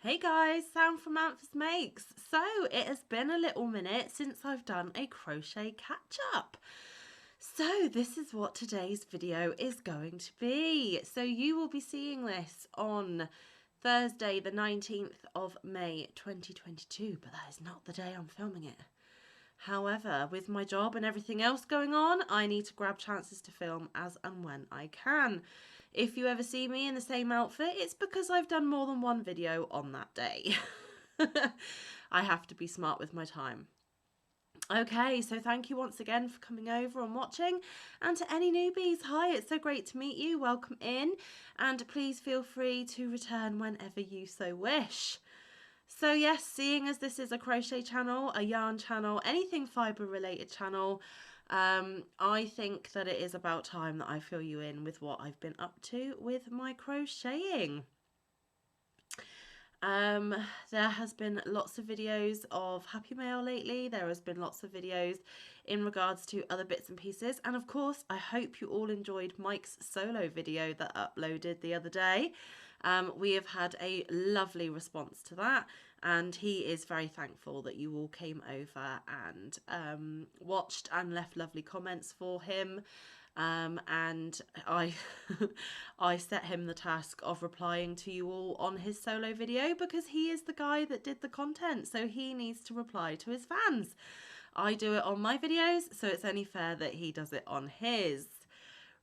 Hey guys, Sam from Memphis Makes. So it has been a little minute since I've done a crochet catch up. So this is what today's video is going to be. So you will be seeing this on Thursday the 19th of May 2022, but that is not the day I'm filming it. However, with my job and everything else going on, I need to grab chances to film as and when I can. If you ever see me in the same outfit, it's because I've done more than one video on that day. I have to be smart with my time. Okay, so thank you once again for coming over and watching. And to any newbies, hi, it's so great to meet you. Welcome in. And please feel free to return whenever you so wish. So yes, seeing as this is a crochet channel, a yarn channel, anything fibre related channel, I think that it is about time that I fill you in with what I've been up to with my crocheting. There has been lots of videos of Happy Mail lately. There has been lots of videos in regards to other bits and pieces. And of course, I hope you all enjoyed Mike's solo video that uploaded the other day. We have had a lovely response to that, and he is very thankful that you all came over and watched and left lovely comments for him. And I I set him the task of replying to you all on his solo video because he is the guy that did the content, so he needs to reply to his fans. I do it on my videos, so it's only fair that he does it on his.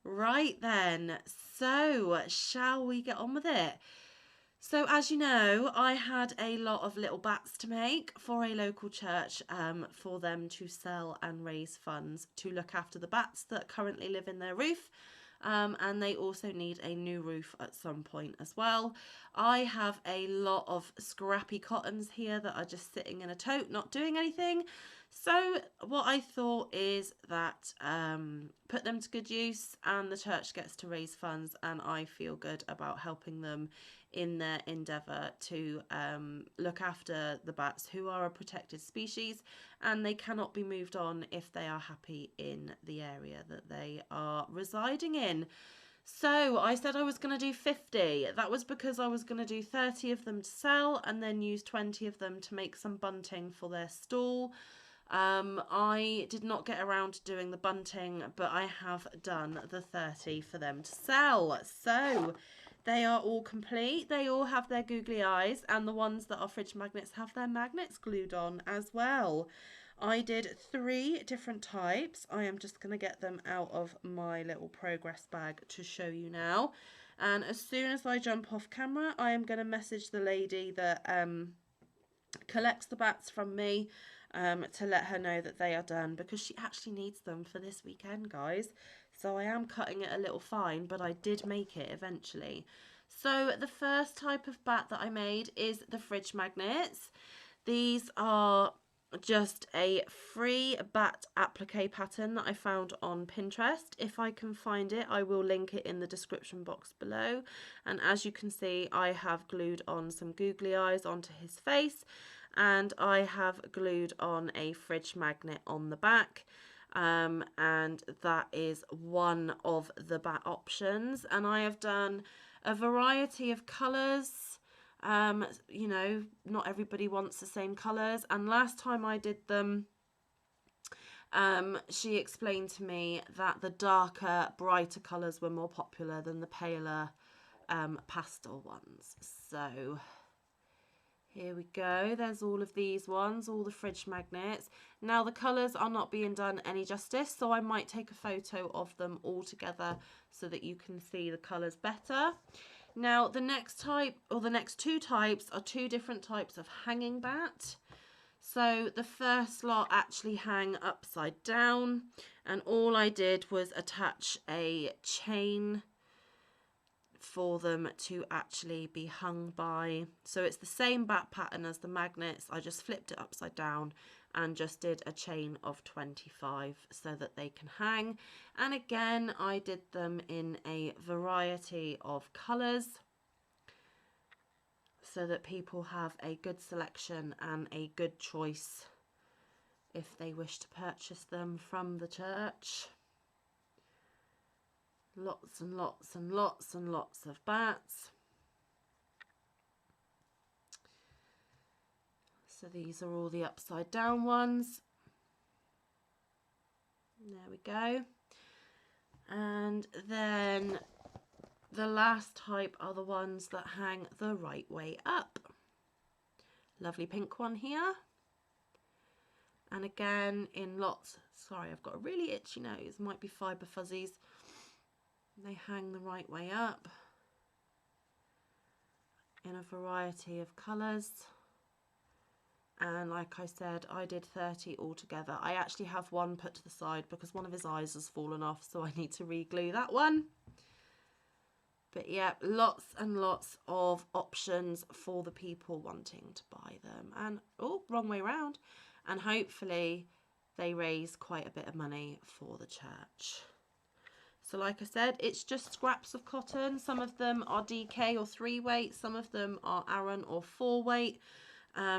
Right then, so shall we get on with it? So as you know, I had a lot of little bats to make for a local church for them to sell and raise funds to look after the bats that currently live in their roof. And they also need a new roof at some point as well. I have a lot of scrappy cottons here that are just sitting in a tote, not doing anything. So what I thought is that put them to good use, and the church gets to raise funds, and I feel good about helping them in their endeavour to look after the bats, who are a protected species, and they cannot be moved on if they are happy in the area that they are residing in. So I said I was going to do 50. That was because I was going to do 30 of them to sell and then use 20 of them to make some bunting for their stall. I did not get around to doing the bunting, but I have done the 30 for them to sell. So they are all complete. They all have their googly eyes, and the ones that are fridge magnets have their magnets glued on as well. I did 3 different types. I am just going to get them out of my little progress bag to show you now. And as soon as I jump off camera, I am going to message the lady that collects the bats from me to let her know that they are done, because she actually needs them for this weekend, guys. So I am cutting it a little fine, but I did make it eventually. So the first type of bat that I made is the fridge magnets. These are just a free bat applique pattern that I found on Pinterest. If I can find it, I will link it in the description box below. And as you can see, I have glued on some googly eyes onto his face, and I have glued on a fridge magnet on the back. And that is one of the bat options. And I have done a variety of colours. You know, not everybody wants the same colours, and last time I did them, she explained to me that the darker, brighter colours were more popular than the paler pastel ones. So here we go. There's all of these ones, all the fridge magnets. Now the colours are not being done any justice, so I might take a photo of them all together so that you can see the colours better. Now the next type, or the next 2 types, are 2 different types of hanging bat. So the first lot actually hang upside down, and all I did was attach a chain for them to actually be hung by. So it's the same bat pattern as the magnets. I just flipped it upside down and just did a chain of 25 so that they can hang. And again, I did them in a variety of colours so that people have a good selection and a good choice if they wish to purchase them from the church. Lots and lots and lots and lots of bats. So these are all the upside down ones. There we go. And then the last type are the ones that hang the right way up. Lovely pink one here. And again in lots, sorry, I've got a really itchy nose, might be fibre fuzzies. They hang the right way up in a variety of colours. And like I said, I did 30 altogether. I actually have one put to the side because one of his eyes has fallen off, so I need to re-glue that one. But yeah, lots and lots of options for the people wanting to buy them. And, oh, wrong way round. And hopefully they raise quite a bit of money for the church. So like I said, it's just scraps of cotton. Some of them are DK or 3 weight. Some of them are Aran or 4 weight.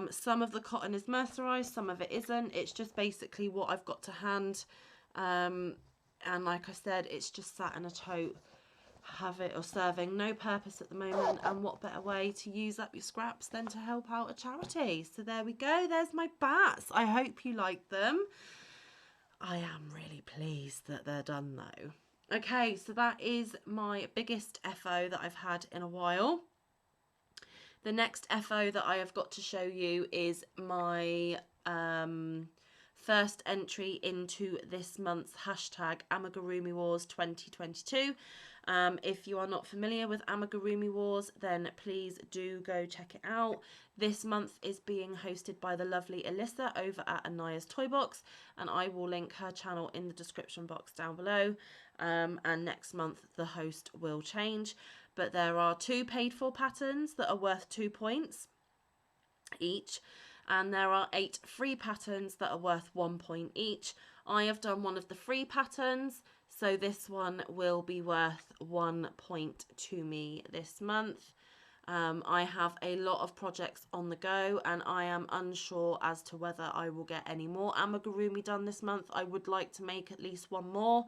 Some of the cotton is mercerized, some of it isn't. It's just basically what I've got to hand. And like I said, it's just sat in a tote, have it or serving no purpose at the moment. And what better way to use up your scraps than to help out a charity? So there we go. There's my bats. I hope you like them. I am really pleased that they're done though. Okay, so that is my biggest FO that I've had in a while. The next FO that I have got to show you is my first entry into this month's hashtag Amigurumi Wars 2022. If you are not familiar with Amigurumi Wars, then please do go check it out. This month is being hosted by the lovely Alyssa over at Anaya's Toy Box, and I will link her channel in the description box down below. And next month the host will change. But there are 2 paid for patterns that are worth 2 points each. And there are 8 free patterns that are worth 1 point each. I have done one of the free patterns, so this one will be worth 1 point to me this month. I have a lot of projects on the go and I am unsure as to whether I will get any more amigurumi done this month. I would like to make at least one more.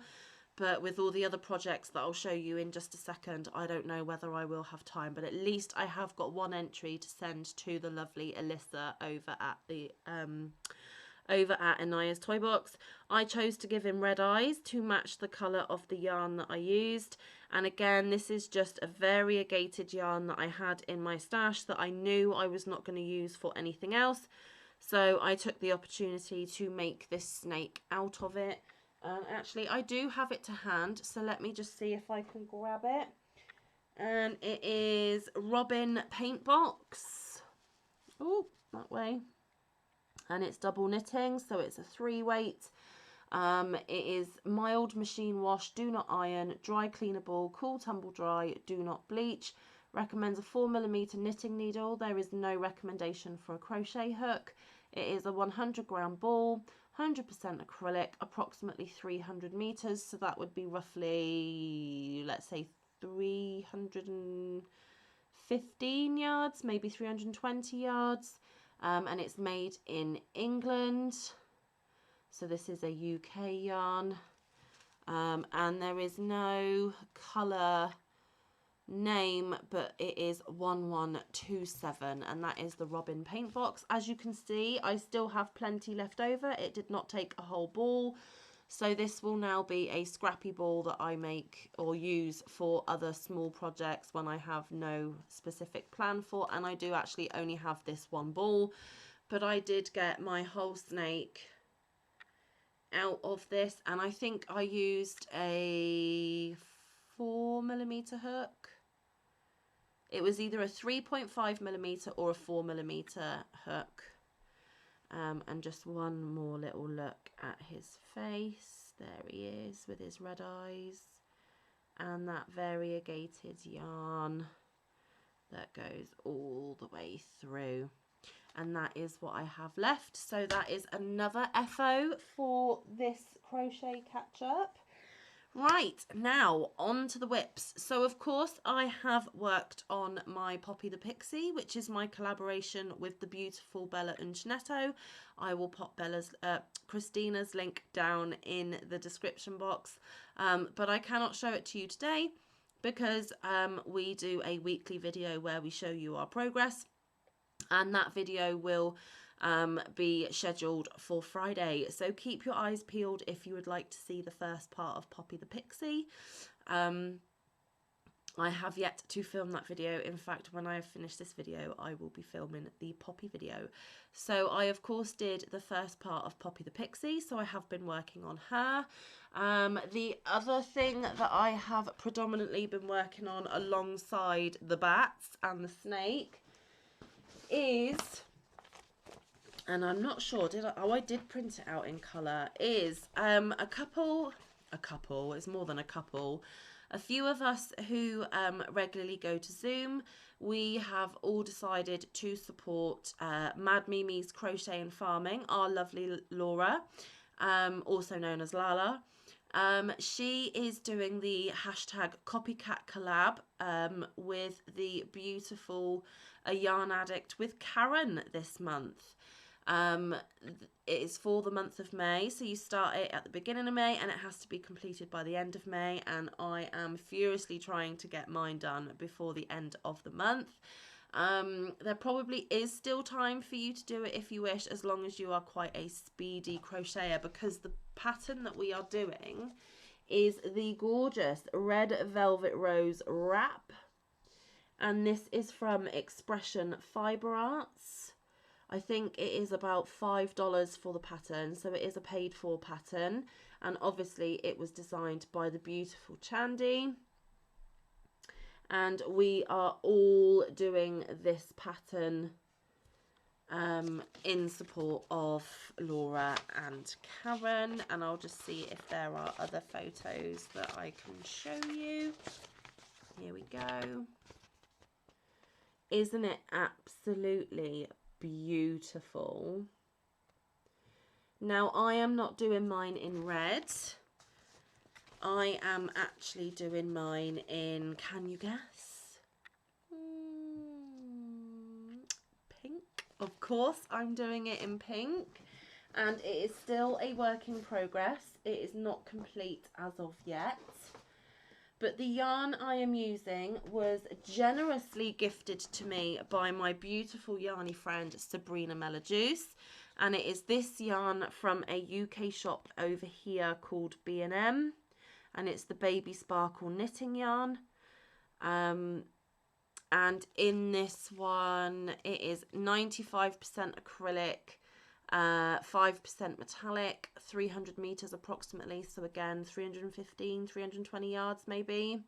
But with all the other projects that I'll show you in just a second, I don't know whether I will have time. But at least I have got 1 entry to send to the lovely Alyssa over at the Anaya's Toy Box. I chose to give him red eyes to match the colour of the yarn that I used. And again, this is just a variegated yarn that I had in my stash that I knew I was not going to use for anything else. So I took the opportunity to make this snake out of it. And actually, I do have it to hand, so let me just see if I can grab it. And it is Robin Paint Box. Oh, that way. And it's double knitting, so it's a 3 weight. It is mild machine wash, do not iron, dry cleanable, cool tumble dry, do not bleach. Recommends a 4mm knitting needle. There is no recommendation for a crochet hook. It is a 100-gram ball. 100% acrylic, approximately 300 meters, so that would be roughly, let's say 315 yards, maybe 320 yards, and it's made in England, so this is a UK yarn, and there is no colour name, but it is 1127, and that is the Robin Paint Box. As you can see, I still have plenty left over. It did not take a whole ball, so this will now be a scrappy ball that I make or use for other small projects when I have no specific plan for. And I do actually only have this 1 ball, but I did get my whole snake out of this, and I think I used a 4mm hook. It was either a 3.5mm or a 4mm hook. And just one more little look at his face. There he is with his red eyes. And that variegated yarn that goes all the way through. And that is what I have left. So that is another FO for this crochet catch up. Right, now on to the whips. So of course I have worked on my Poppy the Pixie, which is my collaboration with the beautiful Bella Uncinetto. I will pop Christina's link down in the description box, but I cannot show it to you today because we do a weekly video where we show you our progress, and that video will be scheduled for Friday. So keep your eyes peeled if you would like to see the first part of Poppy the Pixie. I have yet to film that video. In fact, when I have finished this video, I will be filming the Poppy video. So I, of course, did the first part of Poppy the Pixie, so I have been working on her. The other thing that I have predominantly been working on alongside the bats and the snake is, and I'm not sure, did I? Oh, I did print it out in colour, is a couple, it's more than a couple. A few of us who regularly go to Zoom, we have all decided to support Mad Mimi's Crochet and Farming, our lovely Laura, also known as Lala. She is doing the hashtag copycat collab with the beautiful A Yarn Addict with Karen this month. It is for the month of May, so you start it at the beginning of May and it has to be completed by the end of May, and I am furiously trying to get mine done before the end of the month. There probably is still time for you to do it if you wish, as long as you are quite a speedy crocheter, because the pattern that we are doing is the gorgeous Red Velvet Rose wrap, and this is from Expression Fibre Arts. I think it is about $5 for the pattern, so it is a paid for pattern, and obviously it was designed by the beautiful Chandy, and we are all doing this pattern in support of Laura and Karen. And I'll just see if there are other photos that I can show you. Here we go. Isn't it absolutely beautiful? Now, I am not doing mine in red. I am actually doing mine in, can you guess? Pink. Of course, I'm doing it in pink. And it is still a work in progress. It is not complete as of yet. But the yarn I am using was generously gifted to me by my beautiful yarny friend Sabrina Melajuice, and it is this yarn from a UK shop over here called B&M, and it's the Baby Sparkle knitting yarn. And in this one it is 95% acrylic, 5% metallic, 300 meters approximately, so again 320 yards maybe.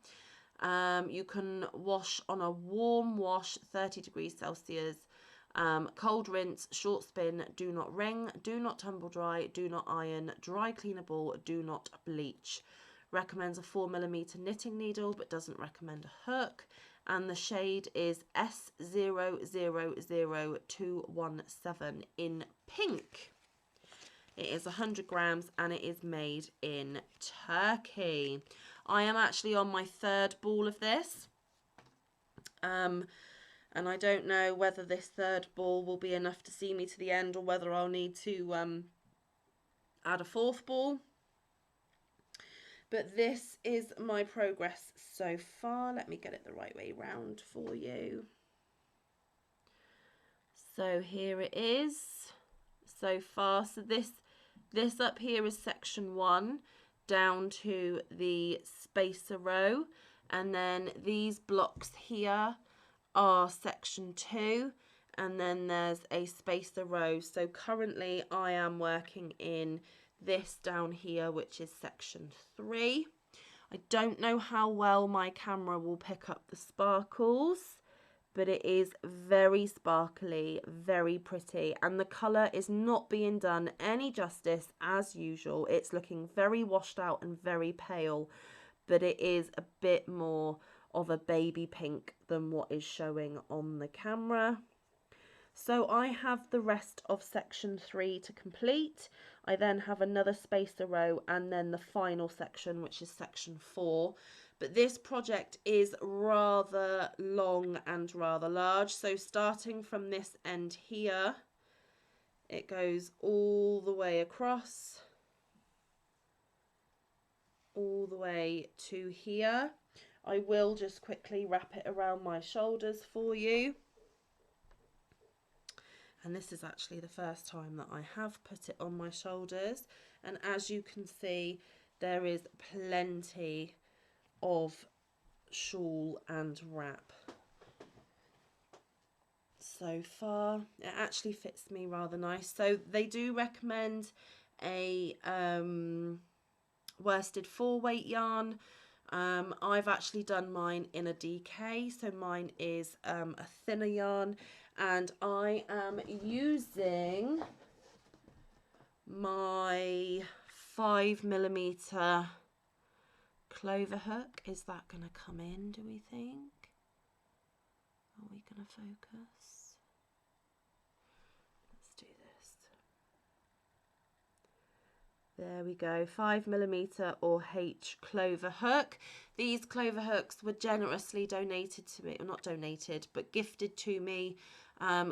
You can wash on a warm wash, 30 degrees Celsius, cold rinse, short spin, do not wring, do not tumble dry, do not iron, dry cleanable, do not bleach. Recommends a 4mm knitting needle but doesn't recommend a hook. And the shade is S000217 in pink. It is 100 grams and it is made in Turkey. I am actually on my third ball of this. And I don't know whether this third ball will be enough to see me to the end, or whether I'll need to add a fourth ball. But this is my progress so far. Let me get it the right way round for you. So here it is so far. So this up here is section 1 down to the spacer row, and then these blocks here are section 2, and then there's a spacer row. So currently I am working in this down here, which is section 3. I don't know how well my camera will pick up the sparkles, but it is very sparkly, very pretty, and the colour is not being done any justice as usual. It's looking very washed out and very pale, but it is a bit more of a baby pink than what is showing on the camera. So I have the rest of section 3 to complete. I then have another spacer row and then the final section, which is section 4. But this project is rather long and rather large. So starting from this end here, it goes all the way across, all the way to here. I will just quickly wrap it around my shoulders for you. And this is actually the first time that I have put it on my shoulders. And as you can see, there is plenty of shawl and wrap so far. It actually fits me rather nice. So they do recommend a worsted 4-weight yarn. I've actually done mine in a DK, so mine is a thinner yarn, and I am using my 5mm clover hook. Is that going to come in, do we think? Are we going to focus? Let's do this. There we go, 5mm or H clover hook. These clover hooks were generously donated to me, or not donated, but gifted to me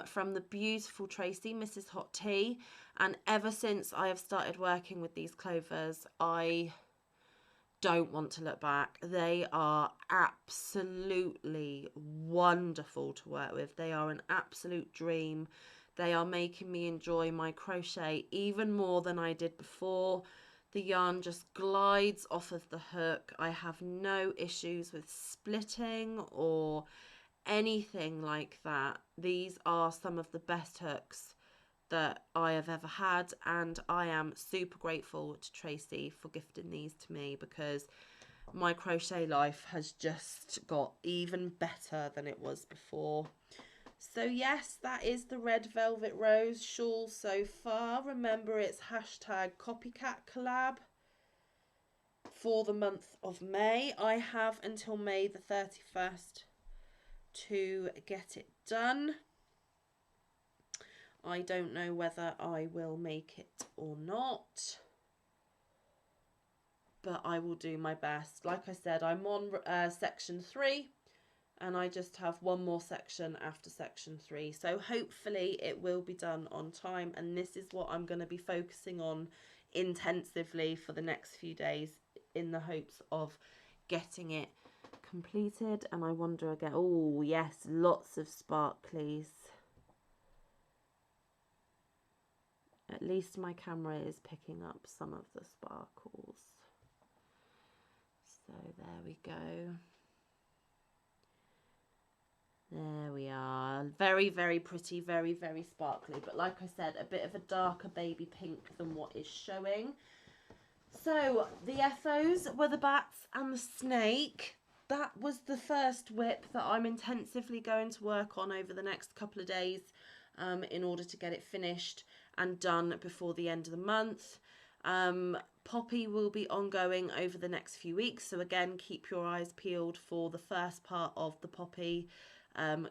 from the beautiful Tracy, Mrs. Hot Tea. And ever since I have started working with these clovers, I don't want to look back. They are absolutely wonderful to work with. They are an absolute dream. They are making me enjoy my crochet even more than I did before. The yarn just glides off of the hook. I have no issues with splitting or anything like that. These are some of the best hooks that I have ever had, and I am super grateful to Tracy for gifting these to me, because my crochet life has just got even better than it was before. So yes, that is the Red Velvet Rose shawl so far. Remember, it's hashtag copycat collab for the month of May. I have until May the 31st to get it done. I don't know whether I will make it or not, but I will do my best. Like I said, I'm on section 3, and I just have one more section after section 3. So hopefully it will be done on time, and this is what I'm going to be focusing on intensively for the next few days, in the hopes of getting it completed. And I wonder again, oh yes, lots of sparklies. At least my camera is picking up some of the sparkles. So there we go. There we are. Very, very pretty, very, very sparkly. But like I said, a bit of a darker baby pink than what is showing. So the FOs were the bats and the snake. That was the first whip that I'm intensively going to work on over the next couple of days in order to get it finished and done before the end of the month. Poppy will be ongoing over the next few weeks, so again, keep your eyes peeled for the first part of the Poppy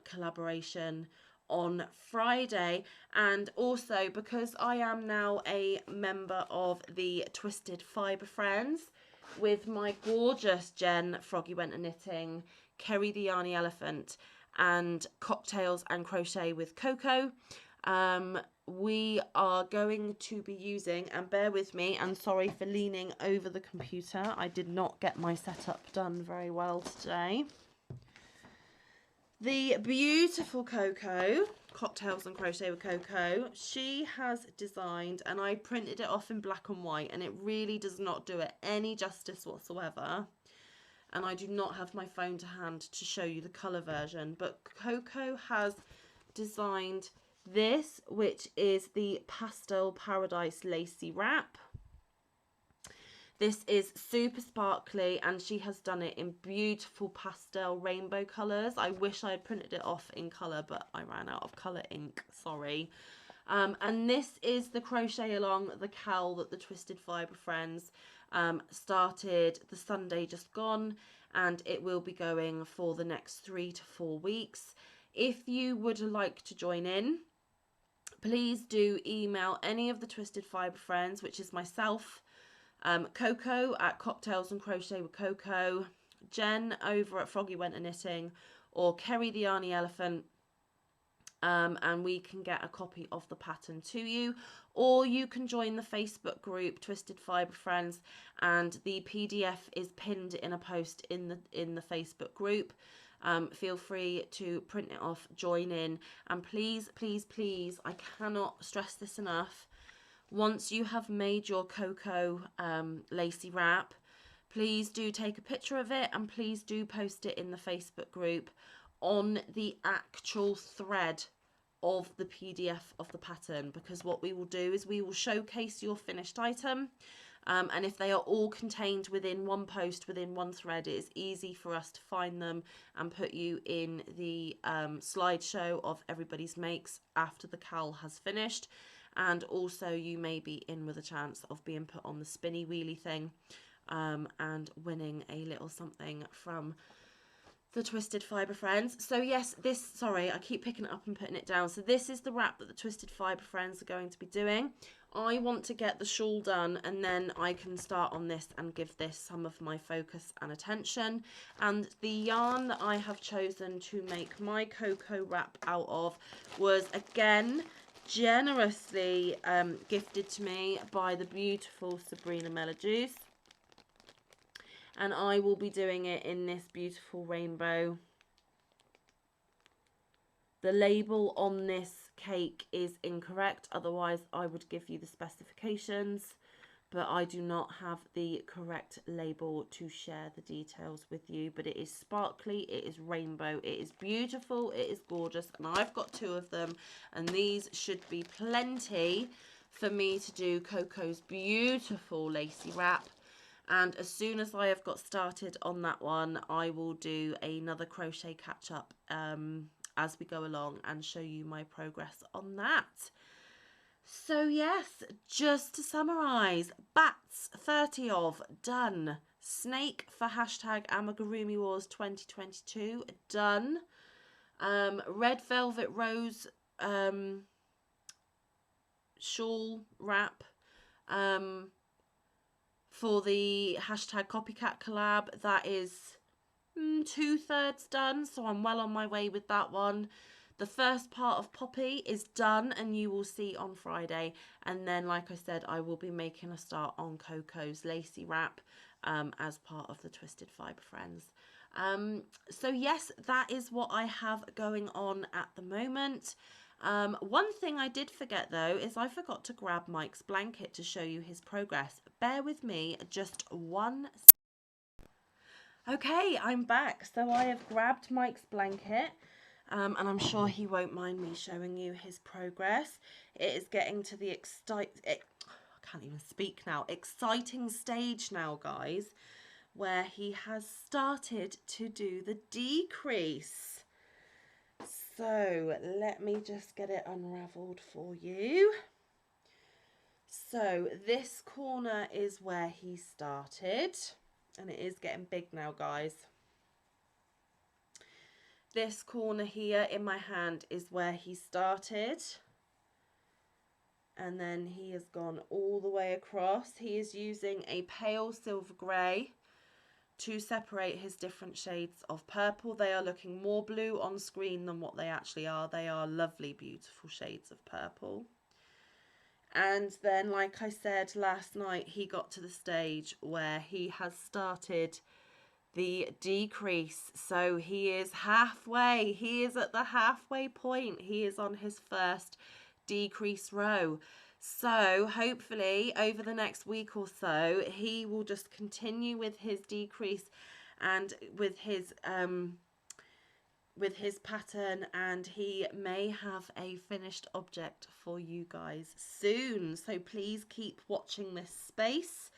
collaboration on Friday. And also, because I am now a member of the Twisted Fibre Friends with my gorgeous Jen Froggy Winter Knitting, Kerry the Yarny Elephant, and Cocktails and Crochet with Coco, we are going to be using, and bear with me, and sorry for leaning over the computer, I did not get my setup done very well today. The beautiful Coco, Cocktails and Crochet with Coco, she has designed, and I printed it off in black and white, and it really does not do it any justice whatsoever. And I do not have my phone to hand to show you the colour version, but Coco has designed this, which is the Pastel Paradise Lacy Wrap. This is super sparkly, and she has done it in beautiful pastel rainbow colours. I wish I had printed it off in colour, but I ran out of colour ink, sorry. And this is the crochet along the cowl that the Twisted Fibre Friends started the Sunday just gone, and it will be going for the next 3 to 4 weeks. If you would like to join in, please do email any of the Twisted Fibre Friends, which is myself, Coco at Cocktails and Crochet with Coco, Jen over at Froggy Winter Knitting, or Kerry the Yarny Elephant, and we can get a copy of the pattern to you. Or you can join the Facebook group Twisted Fibre Friends, and the PDF is pinned in a post in the Facebook group. feel free to print it off, join in, and please, please, please, I cannot stress this enough. Once you have made your cocoa lacy wrap, please do take a picture of it and please do post it in the Facebook group on the actual thread of the PDF of the pattern, because what we will do is we will showcase your finished item. And if they are all contained within one post, within one thread, it is easy for us to find them and put you in the slideshow of everybody's makes after the cowl has finished. And also you may be in with a chance of being put on the spinny wheelie thing and winning a little something from the Twisted Fibre Friends. So yes, this, sorry, I keep picking it up and putting it down. So this is the wrap that the Twisted Fibre Friends are going to be doing. I want to get the shawl done and then I can start on this and give this some of my focus and attention. And the yarn that I have chosen to make my cocoa wrap out of was again generously gifted to me by the beautiful Sabrina Melajuice. And I will be doing it in this beautiful rainbow. The label on this cake is incorrect, otherwise I would give you the specifications, but I do not have the correct label to share the details with you. But it is sparkly, it is rainbow, it is beautiful, it is gorgeous, and I've got 2 of them, and these should be plenty for me to do Coco's beautiful lacy wrap. And as soon as I have got started on that one, I will do another crochet catch up as we go along and show you my progress on that. So yes, just to summarise, bats 30 of, done. Snake for hashtag Amigurumi Wars 2022, done. Red Velvet Rose shawl wrap for the hashtag Copycat collab, that is 2/3 done, so I'm well on my way with that one. The first part of Poppy is done and you will see on Friday, and then like I said, I will be making a start on Coco's lacy wrap as part of the Twisted Fibre Friends. So yes, that is what I have going on at the moment. One thing I did forget though is I forgot to grab Mike's blanket to show you his progress. Bear with me just one. Okay, I'm back. So I have grabbed Mike's blanket and I'm sure he won't mind me showing you his progress. It is getting to the I can't even speak now. Exciting stage now, guys, where he has started to do the decrease. So let me just get it unravelled for you. So this corner is where he started, and it is getting big now, guys. This corner here in my hand is where he started, and then he has gone all the way across. He is using a pale silver grey to separate his different shades of purple. They are looking more blue on screen than what they actually are. They are lovely, beautiful shades of purple. And then, like I said last night, he got to the stage where he has started the decrease. So he is halfway. He is at the halfway point. He is on his first decrease row. So hopefully over the next week or so, he will just continue with his decrease and with his pattern, and he may have a finished object for you guys soon. So please keep watching this space.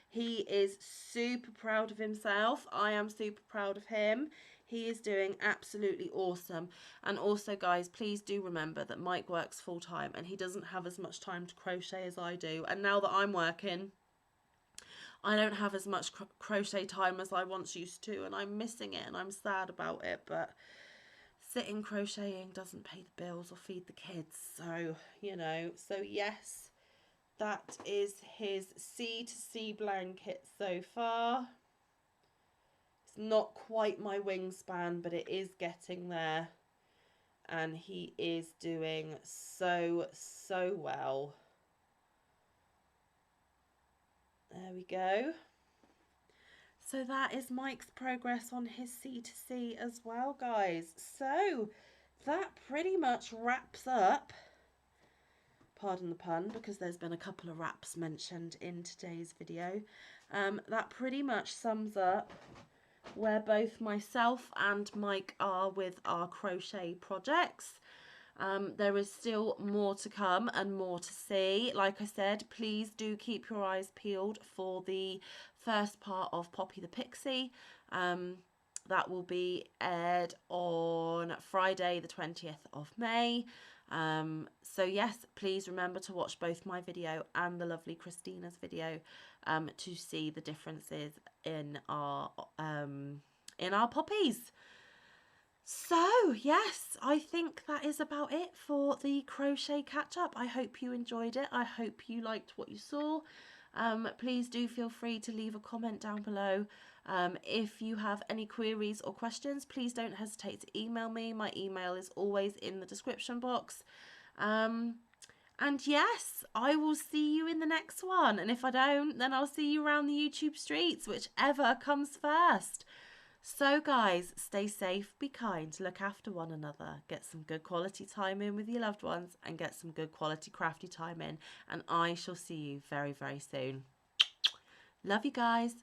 He is super proud of himself. I am super proud of him. He is doing absolutely awesome. And also, guys, please do remember that Mike works full-time and he doesn't have as much time to crochet as I do. And now that I'm working, I don't have as much crochet time as I once used to, and I'm missing it and I'm sad about it. But sitting crocheting doesn't pay the bills or feed the kids. So, you know, so yes, that is his C2C blanket so far. Not quite my wingspan, but it is getting there, and he is doing so well. There we go. So that is Mike's progress on his C2C as well, guys. So that pretty much wraps up, pardon the pun, because there's been a couple of wraps mentioned in today's video. That pretty much sums up where both myself and Mike are with our crochet projects. There is still more to come and more to see. Like I said, please do keep your eyes peeled for the first part of Poppy the Pixie. That will be aired on Friday the 20th of May. So yes, please remember to watch both my video and the lovely Christina's video to see the differences in our poppies. So yes, I think that is about it for the crochet catch up. I hope you enjoyed it. I hope you liked what you saw. Please do feel free to leave a comment down below. If you have any queries or questions, please don't hesitate to email me. My email is always in the description box. And yes, I will see you in the next one. And if I don't, then I'll see you around the YouTube streets, whichever comes first. So guys, stay safe, be kind, look after one another, get some good quality time in with your loved ones and get some good quality crafty time in. And I shall see you very, very soon. Love you guys.